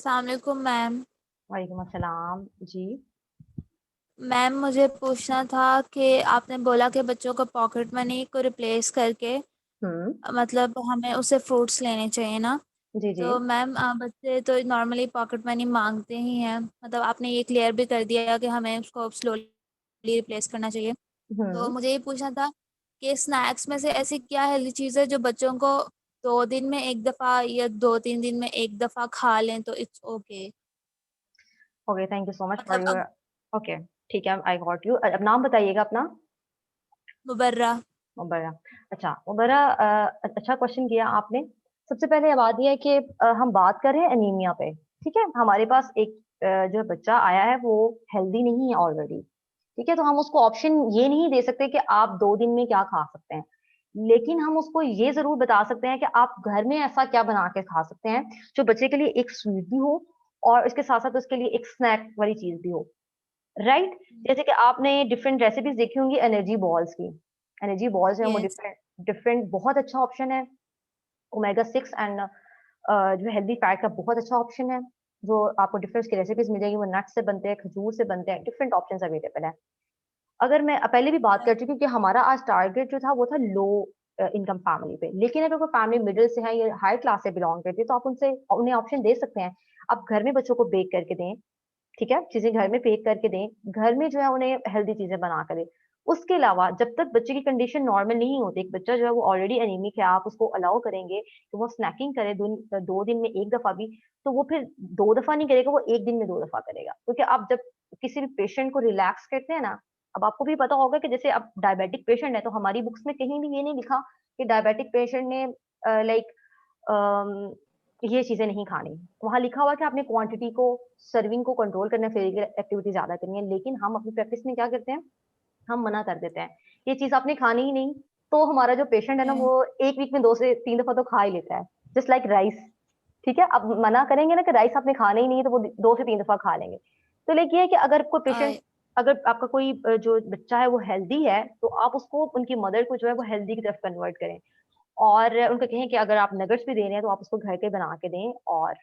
अस्सलाम वालेकुम मैम। वालेकुम अस्सलाम जी। मैम मुझे पूछना था कि आपने बोला कि बच्चों को पॉकेट मनी को रिप्लेस करके हम्म। मतलब हमें उससे फ्रूट्स लेने चाहिए ना। जी जी। तो मैम बच्चे तो नॉर्मली पॉकेट मनी मांगते ही हैं, मतलब आपने ये क्लियर भी कर दिया कि हमें उसको स्लोली रिप्लेस करना चाहिए। तो हम्म। मुझे ये पूछना था कि स्नैक्स में से ऐसी क्या हेल्दी चीज़ है जो बच्चों को 2 दिन में एक दफ़ा या 2-3 दिन में एक दफ़ा खा लें तो it's okay. Okay, thank you so much for मतलब योर। ओके, ठीक है, आई गॉट यू। अब नाम बताइएगा अपना। मुबर्रा। मुबर्रा। अच्छा मुबर्रा, अच्छा क्वेश्चन किया आपने। सबसे पहले बात यह है कि हम बात कर रहे हैं एनीमिया पे। ठीक है, हमारे पास एक जो बच्चा आया है वो हेल्दी नहीं है ऑलरेडी। ठीक है, तो हम उसको ऑप्शन ये नहीं दे सकते कि आप 2 दिन में क्या खा सकते हैं। लेकिन हम उसको ये जरूर बता सकते हैं कि आप घर में ऐसा क्या बना के खा सकते हैं जो बच्चे के लिए एक स्वीट भी हो और इसके साथ साथ उसके लिए एक स्नैक वाली चीज भी हो। राइट। जैसे कि आपने डिफरेंट रेसिपीज देखी होंगी एनर्जी बॉल्स की। एनर्जी बॉल्स है वो यस। डिफरेंट डिफरेंट बहुत अच्छा ऑप्शन है। ओमेगा 6 एंड जो हेल्दी फैट का बहुत अच्छा ऑप्शन है। जो आपको डिफरेंट की रेसिपीज मिल जाएगी, वो नट्स से बनते हैं, खजूर से बनते हैं, डिफरेंट ऑप्शन अवेलेबल है। अगर मैं पहले भी बात कर चुकी हूँ कि हमारा आज टारगेट जो था वो था लो इनकम फैमिली पे, लेकिन अगर कोई फैमिली मिडिल से है या हाई क्लास से बिलोंग करती है तो आप उनसे उन्हें ऑप्शन दे सकते हैं। आप घर में बच्चों को बेक करके दें। ठीक है, चीजें घर में बेक करके दें, घर में जो है उन्हें हेल्दी चीजें बना कर दें। उसके अलावा जब तक बच्चे की कंडीशन नॉर्मल नहीं होती, एक बच्चा जो है वो ऑलरेडी एनीमिक है, आप उसको अलाउ करेंगे कि वो स्नैकिंग करे 2 दिन में एक दफा भी, तो वो फिर 2 दफा नहीं करेगा, वो एक दिन में 2 दफा करेगा। क्योंकि आप जब किसी भी पेशेंट को रिलैक्स करते हैं ना, अब आपको भी पता होगा कि जैसे अब डायबिटिक पेशेंट है तो हमारी बुक्स में कहीं भी ये नहीं लिखा कि डायबिटिक पेशेंट ने लाइक ये चीजें नहीं खानी। वहां लिखा हुआ है कि आपने क्वांटिटी को, सर्विंग को कंट्रोल करना है, फिजिकल एक्टिविटी ज्यादा करनी है। लेकिन हम अपनी प्रैक्टिस में क्या करते हैं, हम मना कर देते हैं ये चीज आपने खानी ही नहीं। तो हमारा जो पेशेंट है ना वो एक वीक में 2 से 3 दफा तो खा ही लेता है, जस्ट लाइक राइस। ठीक है, अब मना करेंगे ना कि राइस आपने खाना ही नहीं है तो वो 2 से 3 दफा खा लेंगे। तो लेकिन ये है कि अगर कोई पेशेंट, आई। अगर आपका कोई जो बच्चा है वो हेल्दी है तो आप उसको, उनकी मदर को जो है वो हेल्दी की तरफ कन्वर्ट करें। और उनको कहें कि अगर आप नगेट्स भी दे रहे हैं तो आप उसको घर के बना के दें। और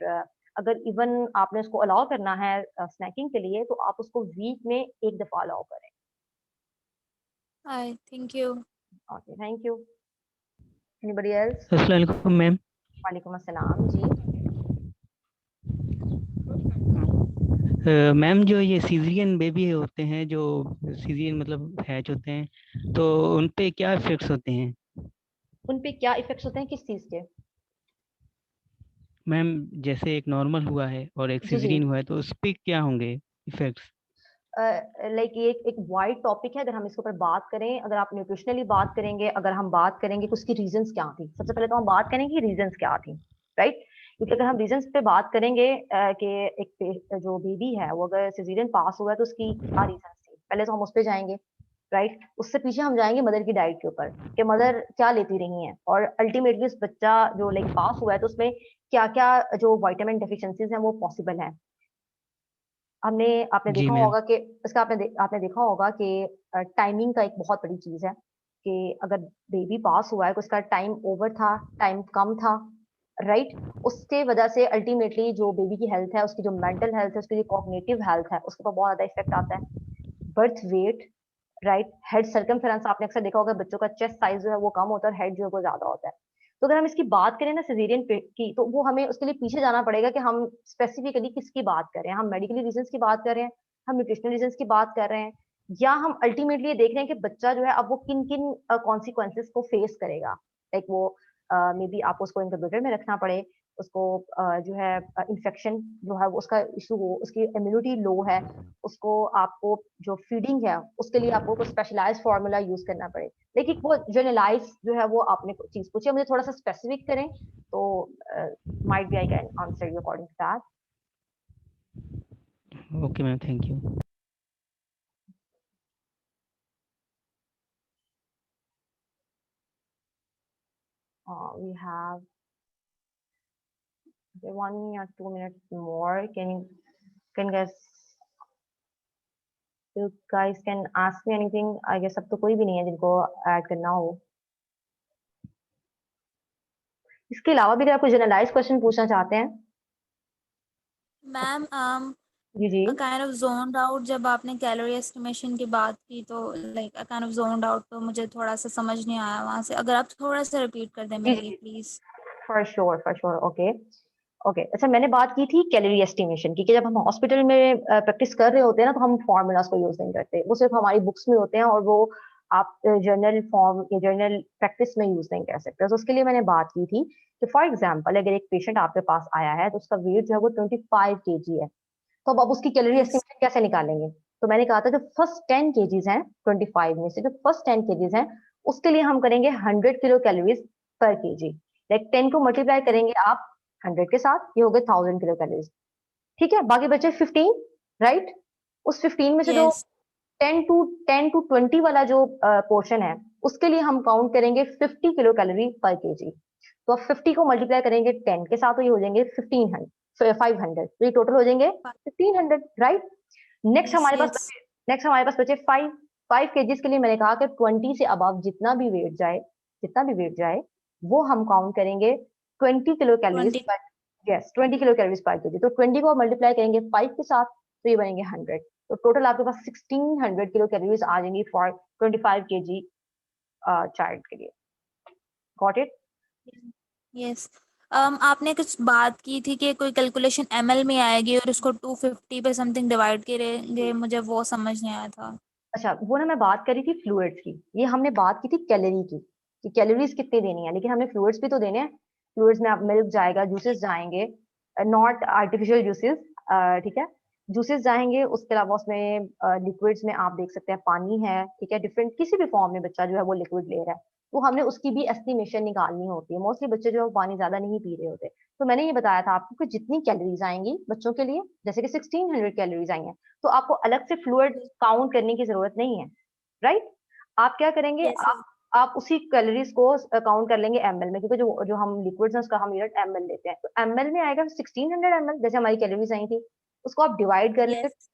अगर इवन आपने उसको अलाउ करना है स्नैकिंग के लिए तो आप उसको वीक में एक दफा अलाउ करें। आई thank you. Okay, thank you. Anybody else? अस्सलाम वालेकुम मैम। वालेकुम अस्सलाम जी। मैम जो ये सीजरियन बेबी होते हैं, जो सीजरियन मतलब हैच होते हैं, तो उन पे क्या इफेक्ट्स होते हैं? उन पे क्या इफेक्ट्स होते हैं, किस चीज के? मैम जैसे एक नॉर्मल हुआ है और एक जी जी। सीजरियन हुआ है, तो उस पे क्या होंगे इफेक्ट्स? लाइक ये एक वाइड टॉपिक है। अगर हम इसके ऊपर बात करें, अगर आप न्यूट्रिशनली बात करेंगे, अगर हम बात करेंगे कि उसकी रीजंस क्या थी, सबसे पहले तो हम बात करेंगे कि रीजंस क्या थी। राइट। क्योंकि अगर हम रीजंस पे बात करेंगे कि जो बेबी है वो अगर सिजेरियन पास हुआ है तो उसकी क्या रीजंस थी, पहले तो हम उस पे जाएंगे। राइट, उससे पीछे हम जाएंगे मदर की डाइट के ऊपर कि मदर क्या लेती रही है, और अल्टीमेटली उस बच्चा जो लाइक पास हुआ है तो उसमें क्या क्या जो विटामिन डेफिशिएंसीज हैं वो पॉसिबल है। हमने आपने जी देखा मैम। होगा कि इसका आपने देखा होगा कि टाइमिंग का एक बहुत बड़ी चीज है कि अगर बेबी पास हुआ है तो उसका टाइम ओवर था, टाइम कम था। राइट। उसके वजह से अल्टीमेटली जो बेबी की हेल्थ है, उसकी जो मेंटल हेल्थ है, उसकी जो कॉग्निटिव हेल्थ है, उसके ऊपर बहुत ज्यादा इफेक्ट आता है। Birth weight, right, head circumference, आपने अक्सर देखा होगा बच्चों का चेस्ट साइज जो है वो कम होता है और हेड जो है वो ज्यादा होता है। तो अगर हम इसकी बात करें ना सिजेरियन की, तो वो हमें उसके लिए पीछे जाना पड़ेगा कि हम स्पेसिफिकली किसकी बात कर रहे हैं, हम मेडिकली रीजंस की बात कर रहे हैं, हम न्यूट्रिशनल रीजंस की बात कर रहे हैं, या हम अल्टीमेटली ये देख रहे हैं कि बच्चा जो है अब वो किन किन कॉन्सिक्वेंसेस को फेस करेगा। लाइक वो मे बी आपको उसको इंक्यूबेटर में रखना पड़े, उसको जो है इन्फेक्शन जो है वो उसका इशू हो, उसकी इम्यूनिटी लो है, उसको आपको जो फीडिंग है उसके लिए आपको कोई स्पेशलाइज्ड फार्मूला यूज करना पड़े। लेकिन वो जनरलाइज जो है वो आपने चीज पूछी है, मुझे थोड़ा सा स्पेसिफिक करें तो might be I can answer you according to that. Okay ma'am, thank you. We have 1 or 2 minutes more, can guys, you guys can ask me anything, I guess अब तो कोई भी नहीं है जिनको ऐड करना हो। इसके अलावा भी अगर आप कोई जनरलाइज क्वेश्चन पूछना चाहते हैं। Ma'am ji ji kind of zoned out जब आपने कैलोरी एस्टिमेशन की बात की तो like kind of zoned out, तो मुझे थोड़ा सा समझ नहीं आया वहाँ से। अगर आप थोड़ा सा रिपीट कर दें जी मेरे लिए जी please. For sure for sure. Okay okay. अच्छा, मैंने बात की थी कैलोरी एस्टिमेशन की, कि जब हम हॉस्पिटल में प्रैक्टिस कर रहे होते हैं ना, तो हम फॉर्मूलाज को यूज नहीं करते, वो सिर्फ हमारी बुक्स में होते हैं, और वो आप जर्नल फॉर्म या जर्नल प्रैक्टिस में यूज नहीं कर सकते। तो उसके लिए मैंने बात की थी कि फॉर एग्जाम्पल अगर एक पेशेंट आपके पास आया है तो उसका वेट जो है वो 25 kg है, तो अब आप उसकी कैलोरी यस एस्टिमेशन कैसे निकालेंगे? तो मैंने कहा था जो फर्स्ट 10 kgs हैं 25 में से, जो फर्स्ट 10 kgs हैं उसके लिए हम करेंगे 100 kcal पर केजी। लाइक 10 को मल्टीप्लाई करेंगे आप 100 के साथ, ये हो गए 1000 kcal। ठीक है, बाकी बचे 15, राइट? उस 15 में से जो यस 10 टू 20 वाला जो पोर्शन है, उसके लिए हम काउंट करेंगे 50 kcal पर केजी। तो अब 50 को मल्टीप्लाई करेंगे 10 के साथ, तो ये हो जाएंगे 500, तो ये टोटल हो जाएंगे 1500, राइट? नेक्स्ट यस हमारे पास यस बचे नेक्स्ट हमारे पास बचे 5 केजीज के लिए मैंने कहा कि 20 से अबव जितना भी वेट जाए वो हम काउंट करेंगे 20 kcal 20। पर। यस, 20 kcal पर केजी। तो 20 को मल्टीप्लाई करेंगे 5 के साथ, तो ये बनेंगे 100। तो टोटल आपके पास 1600 kcal आ जाएंगी फॉर 25 kg चाइल्ड के लिए। Got it? यस आपने कुछ बात की थी कि कोई कैलकुलेशन एमएल में आएगी और उसको 250 पे समथिंग डिवाइड करेंगे, मुझे वो समझ नहीं आया था। अच्छा, वो ना मैं बात करी थी फ्लूइड्स की, ये हमने बात की थी कैलोरी की, कि कैलोरीज कितनी देनी है, लेकिन हमने फ्लूइड्स भी तो देने हैं। फ्लूइड्स में आप मिल्क जाएगा, जूसेस जाएंगे, नॉट आर्टिफिशियल जूसेस, ठीक है? जूसेस जाएंगे, उसके अलावा उसमें लिक्विड्स में आप देख सकते हैं पानी है, ठीक है? डिफरेंट किसी भी फॉर्म में बच्चा जो है वो लिक्विड ले रहा है, तो हमने उसकी भी एस्टिमेशन निकालनी होती है। मोस्टली बच्चे जो है वो पानी ज्यादा नहीं पी रहे होते, तो मैंने ये बताया था आपको कि जितनी कैलोरीज आएंगी बच्चों के लिए, जैसे कि 1600 कैलोरीज आई हैं, तो आपको अलग से फ्लूइड काउंट करने की जरूरत नहीं है, राइट? आप क्या करेंगे, यस आप उसी कैलोरीज को काउंट कर लेंगे एमएल में, क्योंकि जो जो हम लिक्विड्स हैं उसका हम यूनिट एमएल लेते हैं, तो एमएल में आएगा 1600 ml, जैसे हमारी कैलोरीज आई थी, उसको आप डिवाइड कर लेंगे। यस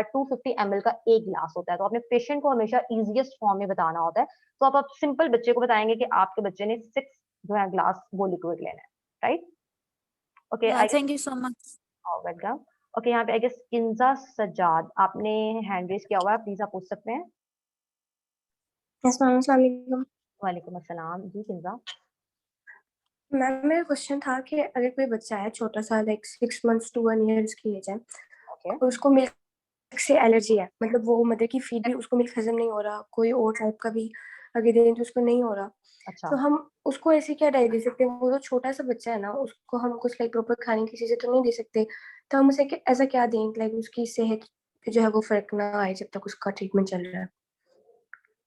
250 ml का एक ग्लास होता है, तो अपने पेशेंट को हमेशा इजीएस्ट फॉर्म में बताना होता है। तो आप सिंपल बच्चे को बताएंगे कि आपके बच्चे ने 6 जो है ग्लास वो लिक्विड लेना है, राइट? ओके, या आई thank you so much. Welcome. Okay, यहाँ पे आई गेस किंजा सज्जाद, आपने हैंड रेज किया हुआ है, प्लीज आप पूछ सकते हैं। यस मैम, अस्सलाम वालेकुम। वालेकुम अस्सलाम जी, किंजा। मैम मेरा क्वेश्चन था कि अगर कोई बच्चा है छोटा सा, लाइक 6 मंथ्स टू 1 ईयर की एज है, ओके और उसको मिल्क से एलर्जी है, मतलब वो मदर की फीड भी उसको मिल्क हजम नहीं हो रहा, कोई और टाइप का भी अगर दें तो उसको नहीं हो रहा, अच्छा। तो हम उसको ऐसे क्या डाइट दे सकते हैं? वो तो छोटा सा बच्चा है ना, उसको हम कुछ लाइक प्रॉपर खाने की चीजें तो नहीं दे सकते, तो हम उसे ऐसा क्या दें लाइक उसकी सेहत पे जो है वो फर्क ना आए जब तक उसका ट्रीटमेंट चल रहा है।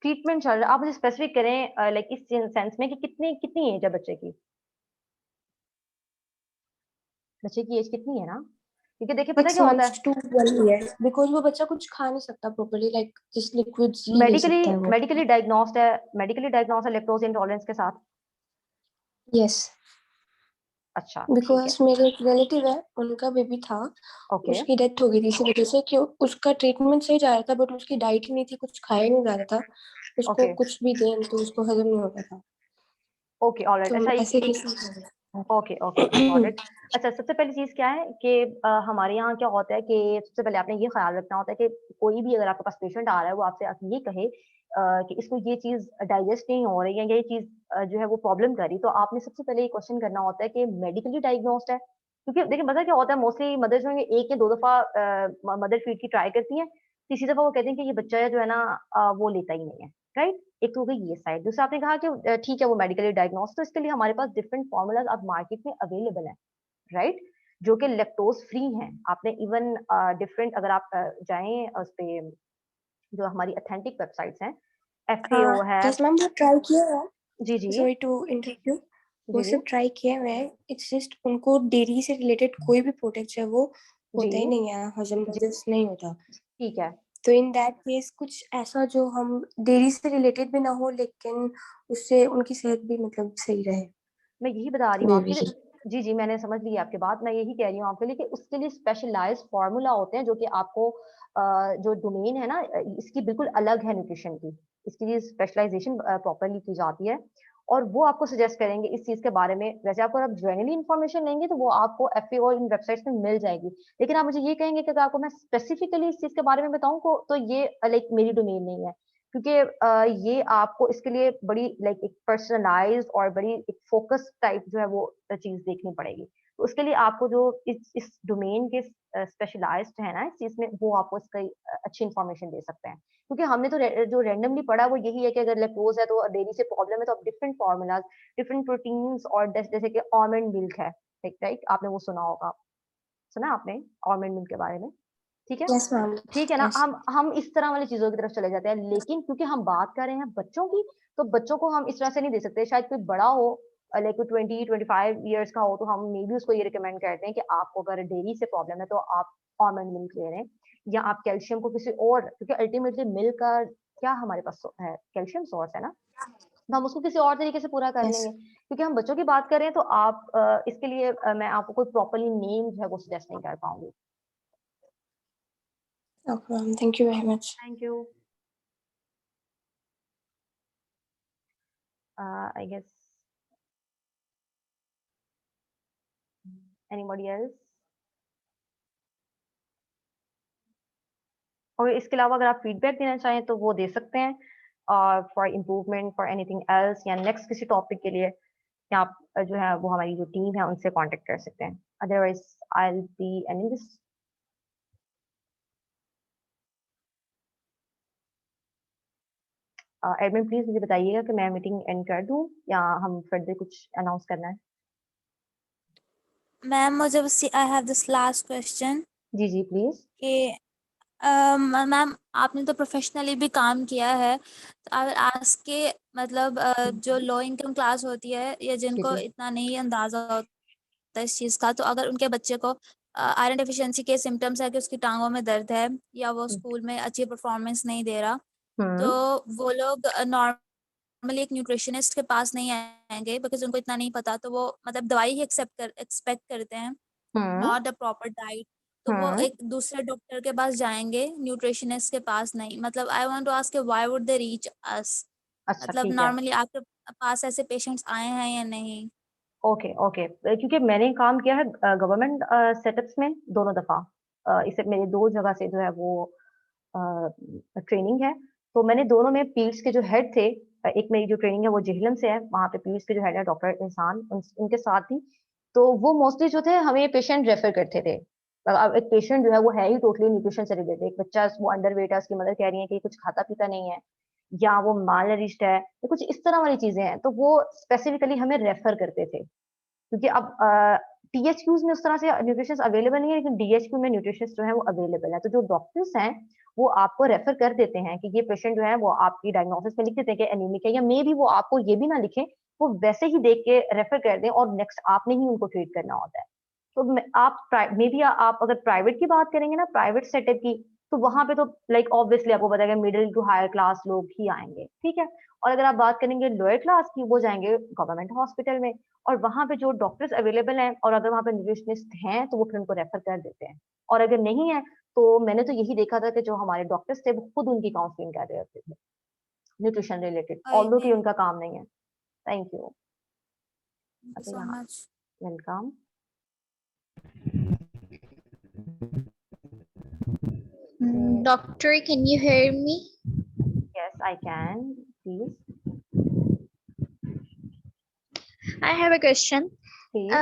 ट्रीटमेंट चल रहा है, आप मुझे स्पेसिफिक करें लाइक इस सेंस में कि कितनी कितनी एज है बच्चे की? बच्चे की एज कितनी है ना, क्योंकि देखिए पता 6 क्या होता है, मंथ्स टू 1 ईयर, बिकॉज वो बच्चा कुछ खा नहीं सकता प्रॉपर्ली, लाइक जस्ट लिक्विड्स ही ले मेडिकली सकता है वो। मेडिकली डायग्नोस्ड है लैक्टोज इंटॉलरेंस के साथ? यस, अच्छा, ठीक है। बिकॉज मेरे एक रिलेटिव है, उनका बेबी था, ओके उसकी डेथ हो गई थी इसी वजह से कि उसका ट्रीटमेंट सही जा रहा था, बट उसकी डाइट ही नहीं थी, कुछ खाया नहीं जा रहा था, उसको ओके कुछ भी दें तो उसको हजम नहीं होता था, ओके ऑलराइट। तो हम अच्छा, ऐसे एक कैसे कर रहे okay okay okay got it. अच्छा, सबसे पहली चीज क्या है कि हमारे यहाँ क्या होता है कि सबसे पहले आपने ये ख्याल रखना होता है कि कोई भी अगर आपके पास पेशेंट आ रहा है वो आपसे आके ये कहे कि इसको ये चीज डाइजेस्ट नहीं हो रही है, या ये चीज जो है वो प्रॉब्लम कर रही, तो आपने सबसे पहले ये क्वेश्चन करना होता है कि मेडिकली डायग्नोस्ड है? क्योंकि देखिए पता क्या होता है, मोस्टली मदर्स जो है एक या दो दफा मदर फीड की ट्राई करती है, तीसरी दफा वो कहते हैं कि ये बच्चा जो है ना वो लेता ही नहीं है, राइट? एक तो हो गई ये साइड। दूसरा आपने कहा कि ठीक है वो मेडिकली डायग्नोस, तो इसके लिए हमारे पास डिफरेंट फॉर्मूलाज अब मार्केट में अवेलेबल है, राइट? जो कि लैक्टोज फ्री हैं। आपने इवन डिफरेंट अगर आप जाएं उस पे जो हमारी अथेंटिक वेबसाइट्स हैं, एफएओ है। हैं। यस मैम, वो ट्राई किया है, जी जी सॉरी टू इंटरव्यू, वो जी जी सब ट्राई किए हुए हैं, इट्स जस्ट उनको डेयरी से रिलेटेड कोई भी प्रोडक्ट है वो जी होता ही नहीं है, हजम जी डाइजेस्ट नहीं होता, ठीक है। तो इन दैट केस कुछ ऐसा जो हम डेयरी से रिलेटेड भी ना हो लेकिन उससे उनकी सेहत भी मतलब सही रहे मैं यही बता रही हूँ बेबी आपके की। लिए। जी जी, मैंने समझ ली आपकी बात। मैं यही कह रही हूँ आपके लिए कि उसके लिए स्पेशलाइज्ड फार्मूला होते हैं जो कि आपको जो डोमेन है ना इसकी बिल्कुल अलग है न्यूट्रिशन की, इसके लिए स्पेशलाइजेशन प्रॉपरली की जाती है। और वो आपको सजेस्ट करेंगे इस चीज के बारे में। वैसे आपको आप जनरली इन्फॉर्मेशन लेंगे तो वो आपको FAO इन वेबसाइट्स में मिल जाएगी, लेकिन आप मुझे ये कहेंगे कि अगर आपको मैं स्पेसिफिकली इस चीज के बारे में बताऊं को तो ये लाइक मेरी डोमेन नहीं है, क्योंकि ये आपको इसके लिए बड़ी लाइक एक पर्सनलाइज्ड और बड़ी एक फोकस टाइप जो है वो चीज देखनी पड़ेगी। तो उसके लिए आपको जो इस डोमेन के स्पेशलाइज्ड है ना इस चीज में, वो आपको इसका अच्छी इन्फॉर्मेशन दे सकते हैं। क्योंकि हमने तो जो रैंडमली पढ़ा वो यही है कि अगर लैक्टोज है तो डेयरी से प्रॉब्लम है तो आप डिफरेंट फॉर्मूलाज, डिफरेंट प्रोटीन्स और जैसे कि आलमंड मिल्क है, राइट, आपने वो सुना होगा, सुना आपने आलमंड मिल्क के बारे में? ठीक है, यस मैम, ठीक है ना। यस। हम इस तरह वाली चीजों की तरफ चले जाते हैं, लेकिन क्योंकि हम बात कर रहे हैं बच्चों की, तो बच्चों को हम इस तरह से नहीं दे सकते। शायद कोई बड़ा हो लाइक 20-25 ईयर्स का हो तो हम मे भी उसको ये रिकमेंड करते हैं कि आपको अगर डेयरी से प्रॉब्लम है तो आप आलमंड मिल्क ले रहे हैं, या आप कैल्शियम को किसी और, क्योंकि अल्टीमेटली मिल्क का क्या हमारे पास है, कैल्शियम सोर्स है ना, तो हम उसको किसी और तरीके से पूरा कर यस, लेंगे। क्योंकि हम बच्चों की बात कर रहे हैं तो आप इसके लिए मैं आपको कोई प्रॉपरली नेम जो है वो सजेस्ट नहीं कर पाऊंगी। Okay ma'am, thank you very much. Thank you. I guess anybody else? और इसके अलावा अगर आप फीडबैक देना चाहें तो वो दे सकते हैं, और for improvement for anything else या नेक्स्ट किसी टॉपिक के लिए, या आप जो है वो हमारी जो टीम है उनसे कांटेक्ट कर सकते हैं। Otherwise I will be ending this. Admin please मुझे बताइएगा कि मैं मीटिंग एंड कर दूं या हम फर्दर कुछ अनाउंस करना है। मैम मुझे बस I have this last question ji ji please. कि मैम आपने तो प्रोफेशनली भी काम किया है, तो अगर आज के मतलब जो लो इनकम क्लास होती है या जी जिनको जी। इतना नहीं अंदाजा होता इस चीज़ का, तो अगर उनके बच्चे को आयरन डेफिशिएंसी के सिम्टम्स है कि उसकी टांगों में दर्द है या वो स्कूल में अच्छी परफॉर्मेंस नहीं दे रहा, हम्म तो वो लोग नॉर्मली एक न्यूट्रिशनिस्ट के पास नहीं आएंगे बिकॉज उनको इतना नहीं पता, तो वो मतलब दवाई ही एक्सपेक्ट करते हैं, हम्म नॉट अ प्रॉपर डाइट। तो वो हम्म। एक दूसरे डॉक्टर के पास जाएंगे, न्यूट्रिशनिस्ट के पास नहीं। मतलब I want to ask why would they reach us? अच्छा मतलब ठीक है। नॉर्मली आपके पास ऐसे पेशेंट्स आए हैं या नहीं? ओके ओके, क्योंकि मैंने काम किया है गवर्नमेंट सेटअप्स में दोनों दफा, इसे मेरे 2 जगह से जो है वो ट्रेनिंग है। तो मैंने दोनों में पीड्स के जो हेड थे, एक मेरी जो ट्रेनिंग है वो जेहलम से है, वहाँ पे पीड्स के जो हेड है डॉक्टर इंसान उनके साथ थी। तो वो मोस्टली जो थे हमें पेशेंट रेफर करते थे। अब एक पेशेंट जो है वो है ही टोटली न्यूट्रिशन से रिलेटेड, एक बच्चा वो अंडर वेट है, उसकी मदर कह रही है कि कुछ खाता पीता नहीं है, या वो माल नरिश्ड है, या कुछ इस तरह वाली चीजें हैं, तो वो स्पेसिफिकली हमें रेफर करते थे। क्योंकि अब THQs में उस तरह से न्यूट्रिशन अवेलेबल नहीं है, लेकिन DHQ में न्यूट्रिशन जो है वो अवेलेबल है। तो जो डॉक्टर्स हैं वो आपको रेफर कर देते हैं कि ये पेशेंट जो है वो आपकी डायग्नोसिस में लिख देते हैं कि एनीमिक है, या मे भी वो आपको ये भी ना लिखें, वो वैसे ही देख के रेफर कर दें और नेक्स्ट आपने ही उनको ट्रीट करना होता है। तो आप मे बी आप अगर प्राइवेट की बात करेंगे ना, प्राइवेट सेटअप की, तो वहां पे तो लाइक ऑब्वियसली आपको बताएगा मिडिल टू हायर क्लास लोग ही आएंगे, ठीक है। और अगर आप बात करेंगे लोअर क्लास की, वो जाएंगे गवर्नमेंट हॉस्पिटल में, और वहां पे जो डॉक्टर्स अवेलेबल हैं और अगर वहां पे न्यूट्रिशनिस्ट हैं तो वो फिर उनको रेफर कर देते हैं। और अगर नहीं है तो मैंने तो यही देखा था कि जो हमारे डॉक्टर्स थे वो खुद उनकी काउंसलिंग कर रहे होते थे न्यूट्रिशन रिलेटेड, ऑल्दो कि थैंक उनका काम नहीं है। Thank you. यू अच्छा सो यहाँ, much. Welcome. Doctor, can you hear me? Yes I can, please I have a question. Please.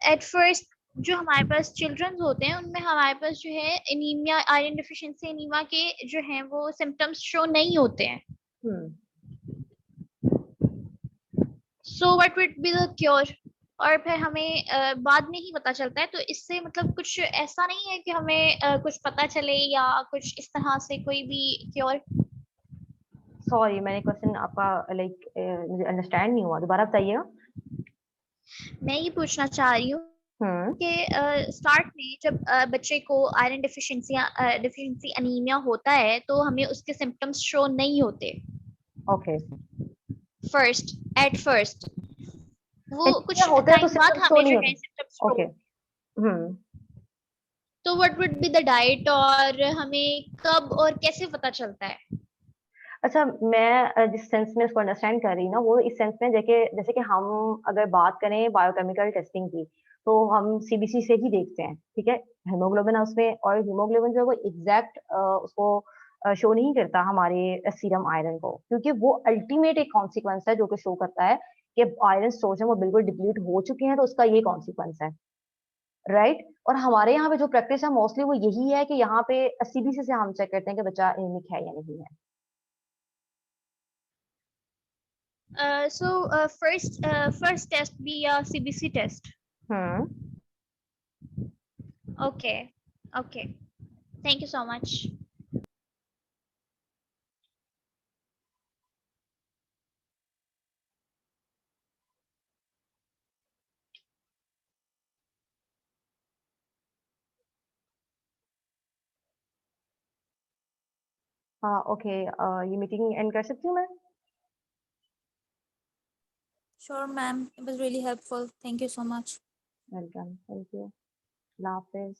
At first, जो हमारे पास चिल्ड्रन होते हैं उनमें हमारे पास जो है एनीमिया, आयरन डिफिशिएंसी एनीमिया के जो हैं वो सिम्टम्स शो नहीं होते हैं। So what would be the cure? और फिर हमें बाद में ही पता चलता है, तो इससे मतलब कुछ ऐसा नहीं है कि हमें कुछ पता चले या कुछ इस तरह से कोई भी क्योर? सॉरी मैंने क्वेश्चन आपका लाइक मुझे अंडरस्टैंड नहीं हुआ, दोबारा बताइएगा। मैं ये पूछना चाह रही हूँ कि स्टार्ट में जब बच्चे को आयरन डिफिशिएंसी एनीमिया होता है तो हमें उसके सिम्टम्स शो नहीं होते ओके। एट फर्स्ट वो कुछ होता है तो टाइम बाद सिम्टम्स शो हमें नहीं जो होते। है सिम्टम्स शो। ओके। तो what would be the diet और हमें कब और कैसे पता चलता है? अच्छा, मैं जिस सेंस में इसको अंडरस्टैंड कर रही ना, वो इस सेंस में जैसे कि हम अगर बात करें बायोकेमिकल टेस्टिंग की, तो हम सीबीसी से ही देखते हैं, ठीक है, हीमोग्लोबिन है उसमें, और हीमोग्लोबिन जो है वो एग्जैक्ट उसको शो नहीं करता हमारे सीरम आयरन को, क्योंकि वो अल्टीमेट एक कॉन्सिक्वेंस है जो कि शो करता है कि आयरन स्टोरेज है वो बिल्कुल डिप्लीट हो चुके हैं, तो उसका ये कॉन्सिक्वेंस है, राइट। और हमारे यहाँ पे जो प्रैक्टिस है मोस्टली वो यही है कि यहाँ पे सीबीसी से हम चेक करते हैं कि बच्चा एनीमिक है या नहीं है। So first test be a CBC test. Hmm. Okay. Okay. Thank you so much. हाँ, ओके, ये मीटिंग एंड कर सकती हूँ मैं? Sure, ma'am. It was really helpful. Thank you so much. Welcome, thank you, Allah Hafiz.